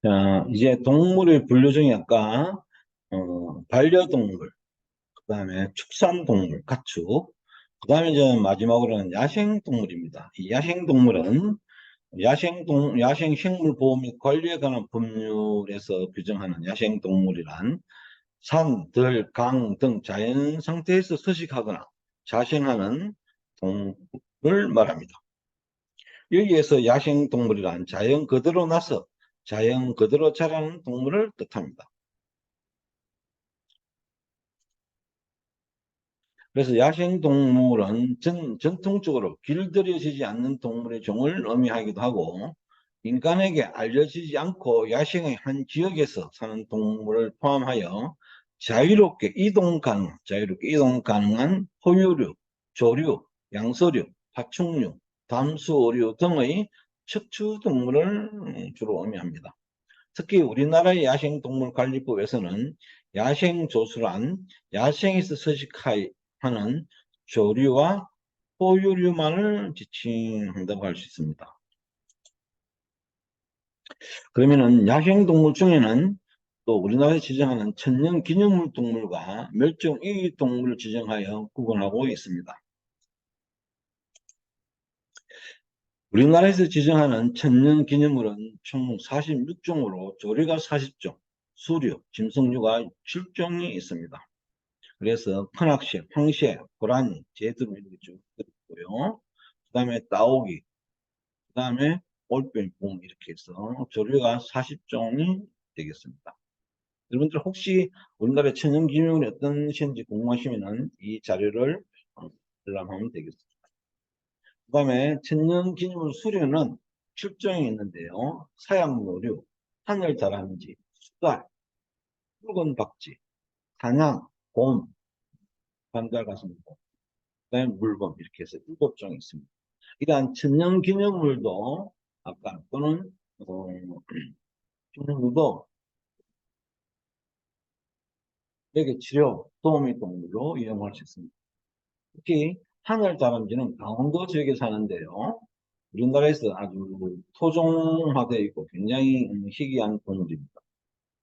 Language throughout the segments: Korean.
자, 이제 동물의 분류 중에 아까 반려동물, 그 다음에 축산동물, 가축, 그 다음에 이제 마지막으로는 야생동물입니다. 이 야생동물은 야생식물 보호 및 관리에 관한 법률에서 규정하는 야생동물이란 산, 들, 강 등 자연 상태에서 서식하거나 자생하는 동물을 말합니다. 여기에서 야생동물이란 자연 그대로 나서 자연 그대로 자라는 동물을 뜻합니다. 그래서 야생동물은 전통적으로 길들여지지 않는 동물의 종을 의미하기도 하고, 인간에게 알려지지 않고 야생의 한 지역에서 사는 동물을 포함하여 자유롭게 이동 가능한 포유류, 조류, 양서류, 파충류, 담수어류 등의 척추동물을 주로 의미합니다. 특히 우리나라의 야생동물관리법에서는 야생조수란 야생에서 서식하는 조류와 포유류만을 지칭한다고 할 수 있습니다. 그러면은 야생동물 중에는 또 우리나라에 지정하는 천연기념물 동물과 멸종위기 동물을 지정하여 구분하고 있습니다. 우리나라에서 지정하는 천연기념물은 총 46종으로 조류가 40종, 수류, 짐승류가 7종이 있습니다. 그래서 큰악새, 황새, 고라니, 제드로 이렇게 쭉 있고요. 그 다음에 따오기, 그 다음에 올빼미, 붕 이렇게 해서 조류가 40종이 되겠습니다. 여러분들 혹시 우리나라 천연기념물이 어떤 시인지 궁금하시면 이 자료를 열람하면 되겠습니다. 그 다음에 천연기념물 수류는 7종이 있는데요. 사양노류, 하늘다람쥐, 수달, 붉은 박쥐, 사냥, 곰, 반달가슴곰, 그 다음에 물범 이렇게 해서 7종이 있습니다. 이러한 천연기념물도 아까 또는 기념물도 여기 치료 도우미 동물로 이용할 수 있습니다. 특히 하늘다람쥐는 강원도 지역에 사는데요. 우리나라에서 아주 토종화되어 있고 굉장히 희귀한 동물입니다.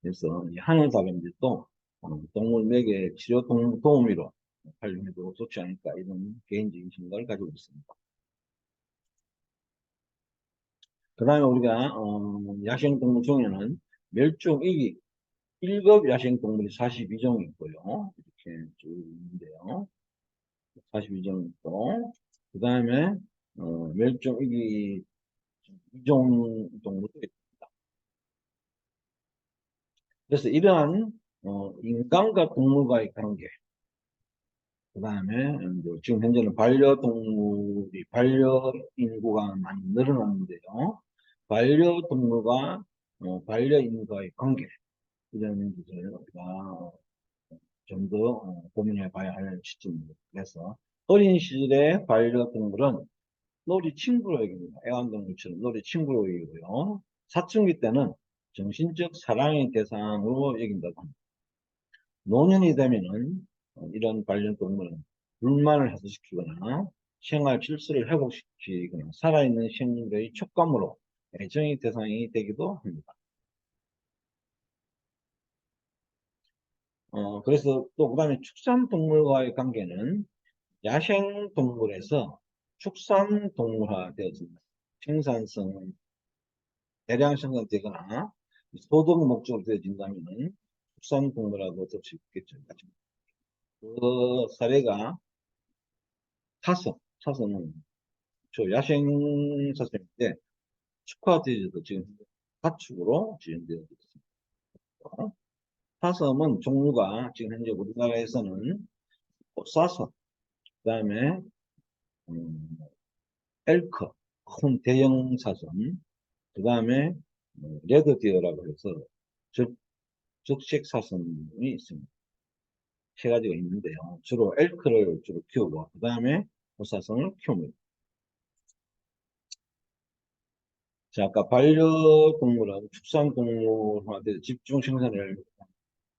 그래서 이 하늘다람쥐도 동물 매개 치료 도우미로 활용해도 좋지 않을까 이런 개인적인 생각을 가지고 있습니다. 그 다음에 우리가 야생동물 중에는 멸종위기 1급 야생동물이 42종 있고요. 이렇게 쭉 있는데요. 42종 있고, 그 다음에 멸종위기 2종 동물도 있습니다. 그래서 이러한 인간과 동물과의 관계, 그 다음에 지금 현재는 반려인구가 많이 늘어났는데요. 반려동물과 반려인과의 관계, 이런 것을 우리가 좀 더 고민해 봐야 할 시점입니다. 그래서 어린 시절의 반려동물은 놀이 친구로 여깁니다. 애완동물처럼 놀이 친구로 여기고요. 사춘기 때는 정신적 사랑의 대상으로 여긴다고 합니다. 노년이 되면은 이런 반려동물은 불만을 해소시키거나 생활 질서를 회복시키거나 살아있는 생물의 촉감으로 애정의 대상이 되기도 합니다. 그래서 또 그다음에 축산동물과의 관계는 야생동물에서 축산동물화 되어집니다. 생산성, 대량 생산되거나 소득 목적으로 되어진다면 축산동물하고 될 수 있겠죠. 그 사례가 사슴은 저 야생 사슴인데 축화돼도 지금 가축으로 지정되어 있습니다. 사슴은 종류가 지금 현재 우리나라에서는 사슴, 그 다음에 음, 엘크, 큰 대형 사슴, 그 다음에 레드디어라고 해서 적색 사슴이 있습니다. 세 가지가 있는데요. 주로 엘크를 주로 키우고 그 다음에 호사성을 키웁니다. 자, 아까 반려동물은 축산동물한테 집중 생산을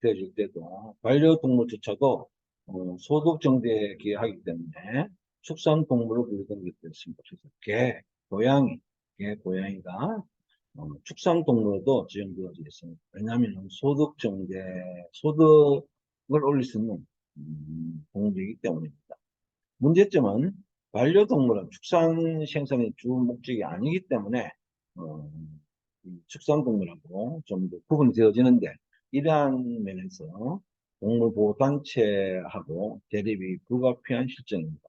되어질 때도 반려동물조차도 소득 정제에 기여하기 때문에 축산동물을 부르는 것도 있습니다. 그래서 개, 고양이가 축산동물도 지정되어져 있습니다. 왜냐하면 소득을 올릴 수 있는 동물이기 때문입니다. 문제점은 반려동물은 축산 생산의 주 목적이 아니기 때문에 어, 이 축산동물하고 좀 더 구분이 되어지는데 이러한 면에서 동물보호단체하고 대립이 불가피한 실정입니다.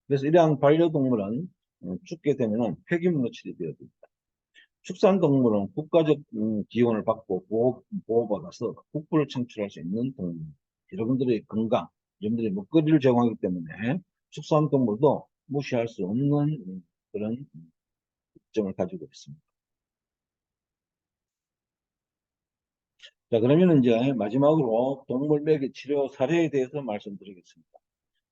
그래서 이러한 반려동물은 죽게 되면 폐기물로 처리되어집니다. 축산동물은 국가적 지원을 받고 보호받아서 국부를 창출할 수 있는 동물. 여러분들의 건강, 여러분들의 먹거리를 제공하기 때문에 축산동물도 무시할 수 없는 그런 점을 가지고 있습니다. 자, 그러면 이제 마지막으로 동물 매개 치료 사례에 대해서 말씀드리겠습니다.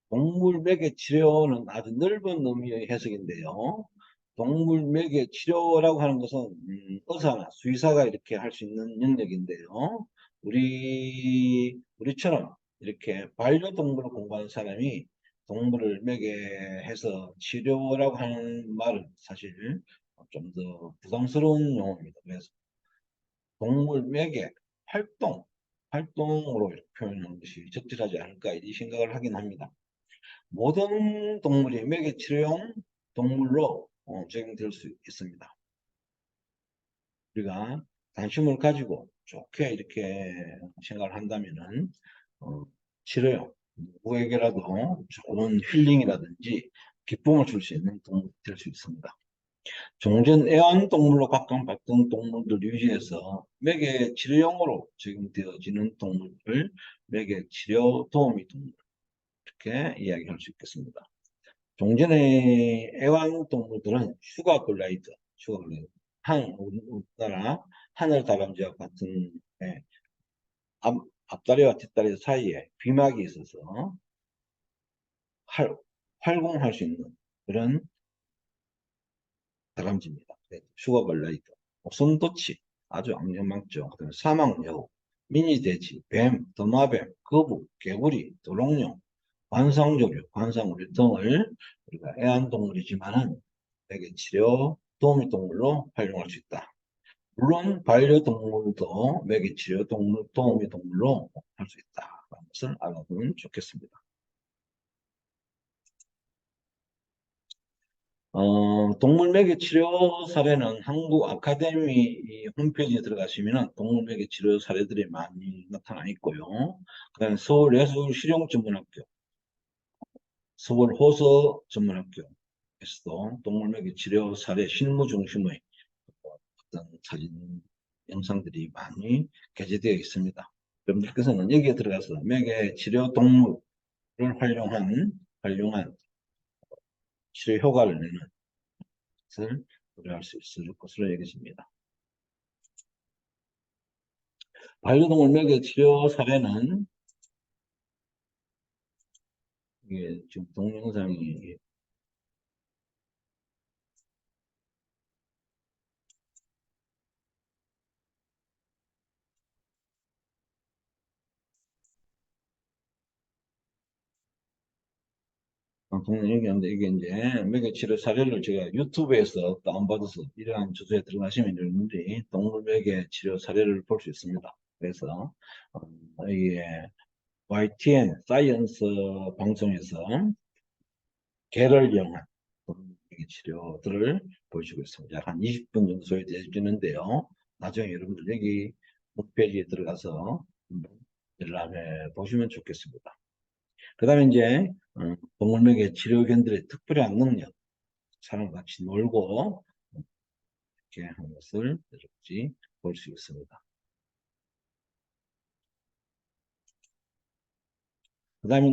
동물 매개 치료는 아주 넓은 의미의 해석인데요. 동물 매개 치료라고 하는 것은 의사나 수의사가 이렇게 할 수 있는 영역인데요. 우리처럼 이렇게 반려동물을 공부하는 사람이 동물을 매개해서 치료라고 하는 말은 사실 좀 더 부담스러운 용어입니다. 그래서 동물 매개 활동으로 이렇게 표현하는 것이 적절하지 않을까 이 생각을 하긴 합니다. 모든 동물이 매개 치료용 동물로 적용될 수 있습니다. 우리가 관심을 가지고 좋게 이렇게 생각을 한다면은 치료용 누구에게라도 좋은 힐링이라든지 기쁨을 줄 수 있는 동물이 될 수 있습니다. 종전 애완동물로 각광받던 동물들 유지해서 매개 치료용으로 적용되어지는 동물을 매개 치료 도우미 동물 이렇게 이야기할 수 있겠습니다. 종전의 애완동물들은 우리나라 하늘다람쥐와 같은 앞, 앞다리와 뒷다리 사이에 비막이 있어서 활공할 수 있는 그런 다람쥐입니다. 슈가글라이드, 옥선도치 아주 악명 많죠. 그다음에 사막여우, 미니돼지, 뱀, 도마뱀, 거북, 개구리, 도롱뇽, 관상조류, 관상우류 등을 우리가 애완동물이지만은 되게 치료 도우미동물로 활용할 수 있다. 물론 반려동물도 매개치료 도우미동물로 할 수 있다는 것을 알아두면 좋겠습니다. 동물 매개 치료 사례는 한국 아카데미 홈페이지에 들어가시면 동물 매개 치료 사례들이 많이 나타나 있고요. 그다음에 서울예술실용전문학교, 서울호서전문학교에서도 동물 매개 치료 사례 실무 중심의 어떤 사진 영상들이 많이 게재되어 있습니다. 여러분들께서는 여기에 들어가서 매개 치료 동물을 활용한 치료 효과를 내는 것을 우려할 수 있을 것으로 여겨집니다. 반려동물 매개 치료 사례는 이게 지금 동영상이 동영상이 있는데 이게 이제 매개 치료 사례를 제가 유튜브에서 다운받아서 이러한 주소에 들어가시면 여러분들이 동물 매개 치료 사례를 볼 수 있습니다. 그래서 이게 YTN 사이언스 방송에서 개를 이용한 치료들을 보여주고 있습니다. 약 한 20분 정도 소요되는데요. 나중에 여러분들 여기 홈페이지에 들어가서 열람해 보시면 좋겠습니다. 그 다음에 이제 동물매개 치료견들의 특별한 능력, 사람과 같이 놀고 이렇게 하는 것을 여러분이 볼 수 있습니다. 그 다음에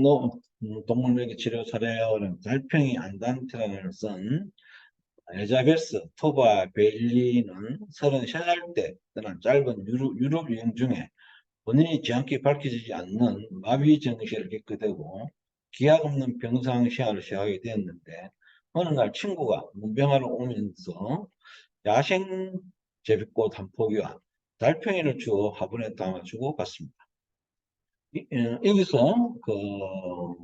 동물매개 치료 사례는 달팽이 안단테란을 쓴 엘자베스 토바 벨리는 33살 때 떠난 짧은 유럽 여행 중에 본인이 정확히 밝혀지지 않는 마비 증세를 겪게 되고 기약 없는 병상 생활을 시작하게 되었는데 어느 날 친구가 문병하러 오면서 야생 제비꽃 한 포기와 달팽이를 주어 화분에 담아주고 갔습니다. 여기서 그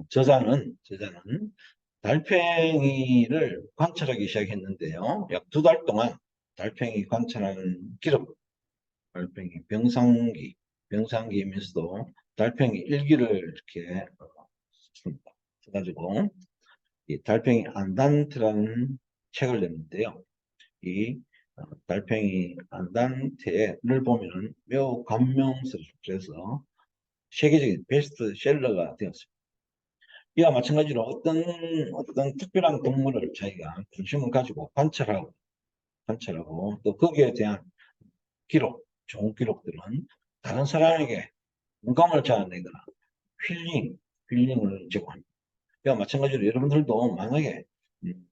저자는 달팽이를 관찰하기 시작했는데요. 약 2달 동안 달팽이 관찰하는 기록, 달팽이 병상기이면서도 달팽이 일기를 이렇게 씁니다. 써가지고 이 달팽이 안단테라는 책을 냈는데요. 이 달팽이 안단테를 보면 매우 감명스럽게 세계적인 베스트셀러가 되었습니다. 이와 마찬가지로 어떤 특별한 동물을 자기가 관심을 가지고 관찰하고 또 거기에 대한 기록, 좋은 기록들은 다른 사람에게 공감을 자아내거나 힐링, 힐링을 제공합니다. 이와 마찬가지로 여러분들도 만약에 음,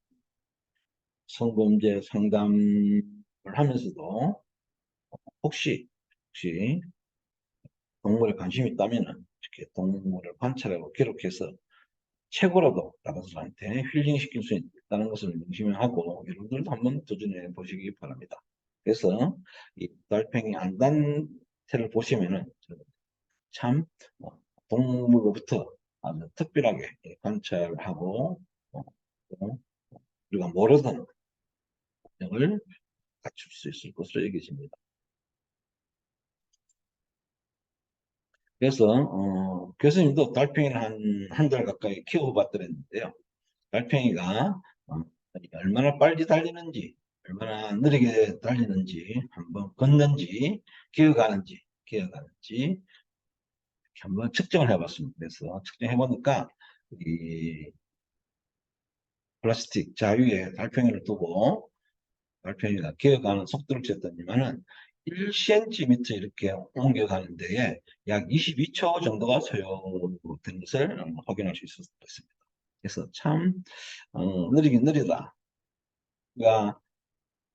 성범죄 상담을 하면서도 혹시 동물에 관심이 있다면 이렇게 동물을 관찰하고 기록해서 책으로도 다른 사람한테 힐링시킬 수 있다는 것을 명심하고 여러분들도 한번 도전해 보시기 바랍니다. 그래서 이 달팽이 안단테를 보시면은 참 동물로부터 아주 특별하게 관찰하고 또 우리가 모르던 능력을 갖출 수 있을 것으로 여겨집니다. 그래서 교수님도 달팽이를 한 달 가까이 키워봤더랬는데요. 달팽이가 얼마나 빨리 달리는지, 얼마나 느리게 달리는지, 한번 걷는지, 기어가는지 한번 측정을 해봤습니다. 그래서 측정해보니까 이 플라스틱 자유에 달팽이를 두고 달팽이가 기어가는 속도를 쟀더니만은 1cm 이렇게 옮겨가는 데에 약 22초 정도가 소요된 것을 확인할 수 있었습니다. 그래서 참 느리긴 느리다. 그러니까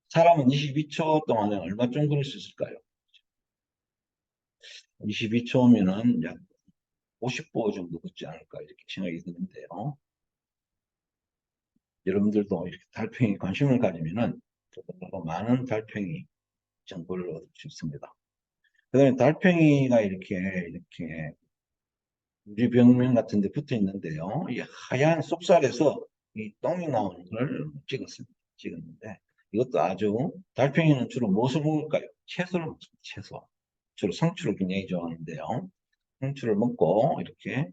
사람은 22초 동안에 얼마 정도 걸을 수 있을까요? 22초면은 약 50보 정도 걷지 않을까 이렇게 생각이 드는데요. 여러분들도 이렇게 달팽이 관심을 가지면은 더 많은 달팽이 정보를 얻을 수 있습니다. 그 다음에 달팽이가 이렇게 우리 벽면 같은 데 붙어 있는데요. 이 하얀 속살에서 이 똥이 나오는 걸 찍었는데 이것도 아주 달팽이는 주로 무엇을 먹을까요? 채소를 먹습니다. 채소. 주로 상추를 굉장히 좋아하는데요. 상추를 먹고 이렇게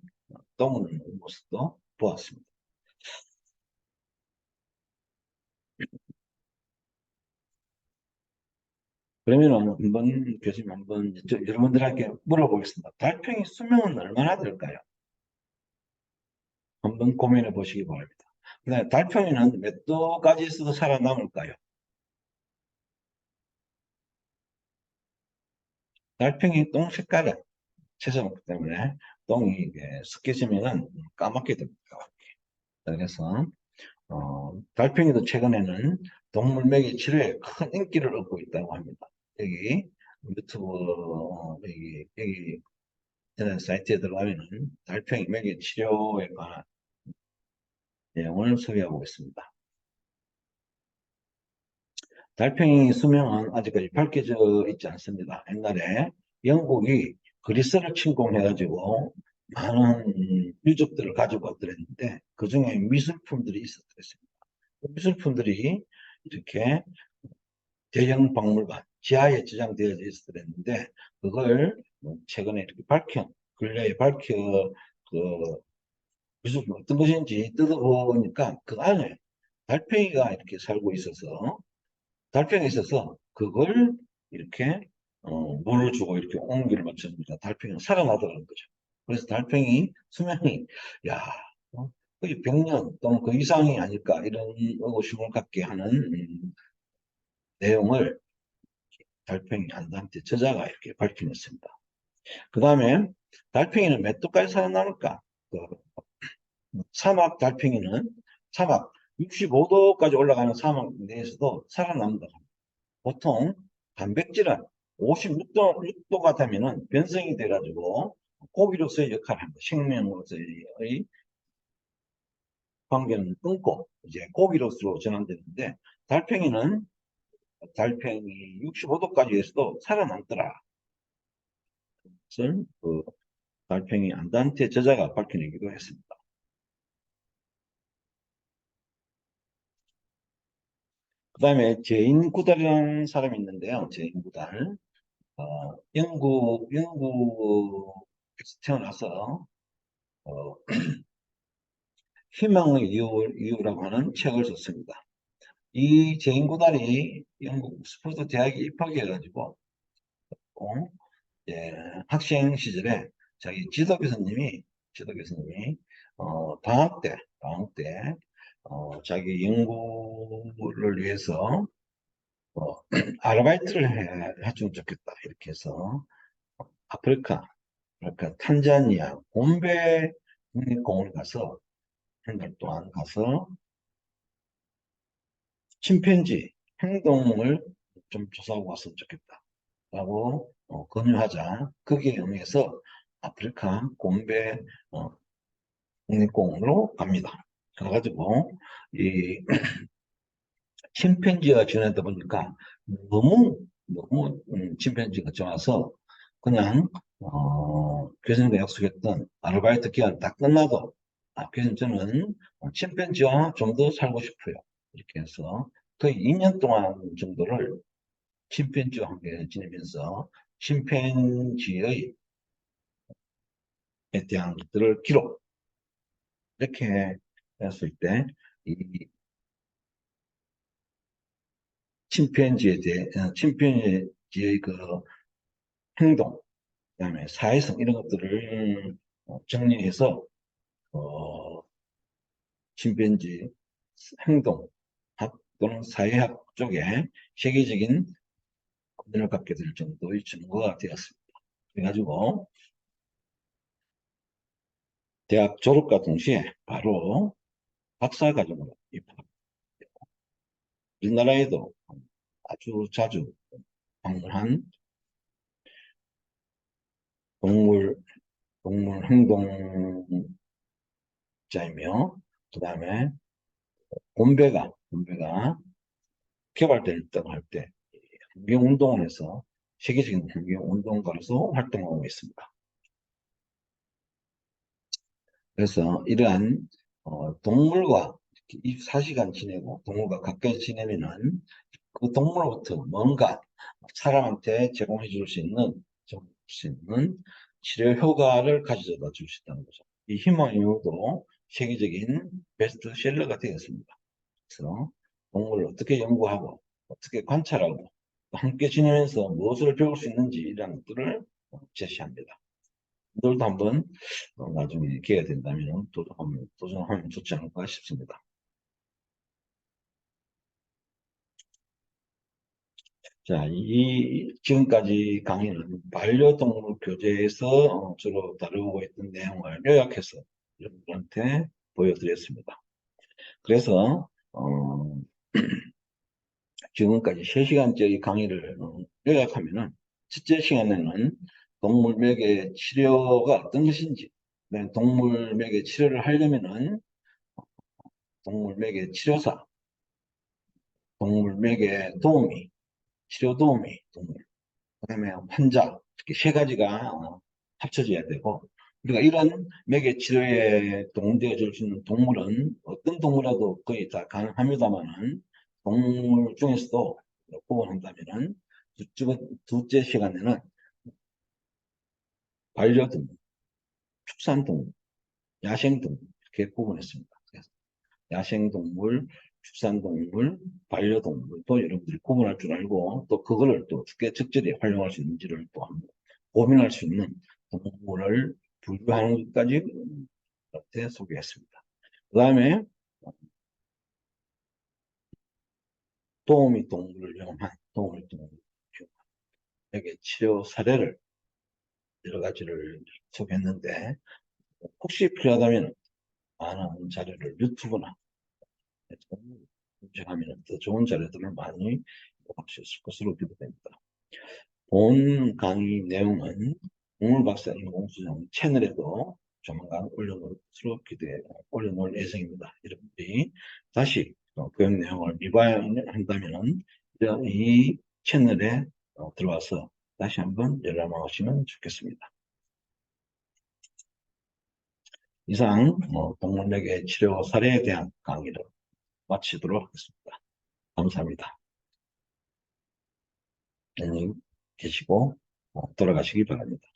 똥을 먹는 모습도 보았습니다. 그러면 한번 교수님 한번 여러분들에게 물어보겠습니다. 달팽이 수명은 얼마나 될까요? 한번 고민해 보시기 바랍니다. 그다음에 달팽이는 몇 도까지 있어도 살아남을까요? 달팽이 똥 색깔은 채소먹기 때문에 똥이 섞여지면 까맣게 됩니다. 그래서 달팽이도 최근에는 동물 먹이 치료에 큰 인기를 얻고 있다고 합니다. 여기 유튜브 여기 인터넷 사이트에 들어가면은 달팽이 먹이 치료에 관한 내용을 소개하고 있습니다. 달팽이 수명은 아직까지 밝혀져 있지 않습니다. 옛날에 영국이 그리스를 침공해가지고 많은 유적들을 가지고 왔더랬는데 그 중에 미술품들이 있었습니다. 그 미술품들이 이렇게 대형 박물관 지하에 저장되어 있었는데 그걸 최근에 이렇게 근래에 그 미술품 어떤 것인지 뜯어보니까 그 안에 달팽이가 이렇게 살고 있어서 달팽이가 있어서 그걸 이렇게 물을 주고 이렇게 온기를 맞춥니다. 달팽이가 살아나더라는 거죠. 그래서 달팽이 수명이 야 거의 100년 또는 그 이상이 아닐까 이런 의구심을 갖게 하는 내용을 달팽이 한한테 저자가 이렇게 밝혀냈습니다. 그 다음에 달팽이는 몇 도까지 살아남을까? 그 사막 달팽이는 사막 65도까지 올라가는 사막 내에서도 살아남는다. 보통 단백질은 56도가 되면은 변성이 돼가지고 고기로서의 역할을 합니다. 생명으로서의 관계는 끊고 이제 고기로서 전환되는데 달팽이는 달팽이 65도까지 해서도 살아남더라. 그것을 그 달팽이 안단테 저자가 밝혀내기도 했습니다. 다음에 제인 구달이라는 사람이 있는데요. 제인 구달. 영국에서 태어나서, 어, 희망의 이유라고 하는 책을 썼습니다. 이 제인 구달이 영국 옥스퍼드 대학에 입학해가지고, 어, 예, 학생 시절에 자기 지도 교수님이, 방학 때, 자기 연구를 위해서, 아르바이트를 해주면 좋겠다. 이렇게 해서, 아프리카, 그러니까 탄자니아, 곰베 국립공원에 가서, 한 달 동안 가서, 침팬지 행동을 좀 조사하고 왔으면 좋겠다. 라고 권유하자 거기에 응해서 아프리카 곰베 어, 국립공원으로 갑니다. 가가지고 이 침팬지와 지내다 보니까 너무 침팬지가 좋아서 그냥 교수님과 약속했던 아르바이트 기간 다 끝나도 교수님 저는 침팬지와 좀 더 살고 싶어요. 이렇게 해서 거의 2년 동안 정도를 침팬지와 함께 지내면서 침팬지의 대한 것들을 기록 이렇게 했을 때 이 침팬지의 그 행동, 그다음에 사회성 이런 것들을 정리해서 어, 침팬지 행동학 또는 사회학 쪽에 세계적인 권위를 갖게 될 정도의 증거가 되었습니다. 그래가지고 대학 졸업과 동시에 바로 박사과정으로 입학합니다. 우리나라에도 아주 자주 방문한 동물, 동물 행동자이며, 그 다음에 곰배가 개발됐다고 할 때, 환경운동원에서 세계적인 환경운동가로서 활동하고 있습니다. 그래서 이러한 동물과 24시간 지내고 동물과 가까이 지내면은 그 동물로부터 뭔가 사람한테 제공해 줄 수 있는 치료 효과를 가져다 줄 수 있다는 거죠. 이 희망의 이유도 세계적인 베스트셀러가 되었습니다. 그래서 동물을 어떻게 연구하고 어떻게 관찰하고 함께 지내면서 무엇을 배울 수 있는지 이런 것들을 제시합니다. 이들도 한번 나중에 기회가 된다면 도전하면 좋지 않을까 싶습니다. 자, 지금까지 강의는 반려동물 교재에서 주로 다루고 있던 내용을 요약해서 여러분들한테 보여드렸습니다. 그래서, 지금까지 3시간짜리 강의를 요약하면은, 첫째 시간에는 동물 매개 치료가 어떤 것인지, 동물 매개 치료를 하려면은, 동물 매개 치료사, 동물 매개 치료 도우미, 그다음에 환자 이렇게 세 가지가 합쳐져야 되고 우리가 이런 매개 치료에 도움되어 줄 수 있는 동물은 어떤 동물이라도 거의 다 가능합니다만은 동물 중에서도 구분한다면은 둘째 시간에는 반려동물, 축산동물, 야생동물 이렇게 구분했습니다. 그래서 야생동물, 축산동물, 반려동물도 여러분들이 구분할 줄 알고 또 그거를 또 어떻게 적절히 활용할 수 있는지를 또 한번 고민할 수 있는 동물을 분류하는 것까지 소개했습니다. 그 다음에 동물을 이용한 동물에게 치료 사례를 여러 가지를 소개했는데 혹시 필요하다면 많은 자료를 유튜브나 검색하면 더 좋은 자료들을 많이 볼 수 있을 것으로 기대됩니다. 본 강의 내용은 동물박사 인공수정 채널에도 조만간 올려놓을 예정입니다. 여러분들이 다시 교육 내용을 리바이한다면 이 채널에 들어와서 다시 한번 열람하시면 좋겠습니다. 이상 동물에게 치료 사례에 대한 강의를 마치도록 하겠습니다. 감사합니다. 안녕히 계시고 돌아가시기 바랍니다.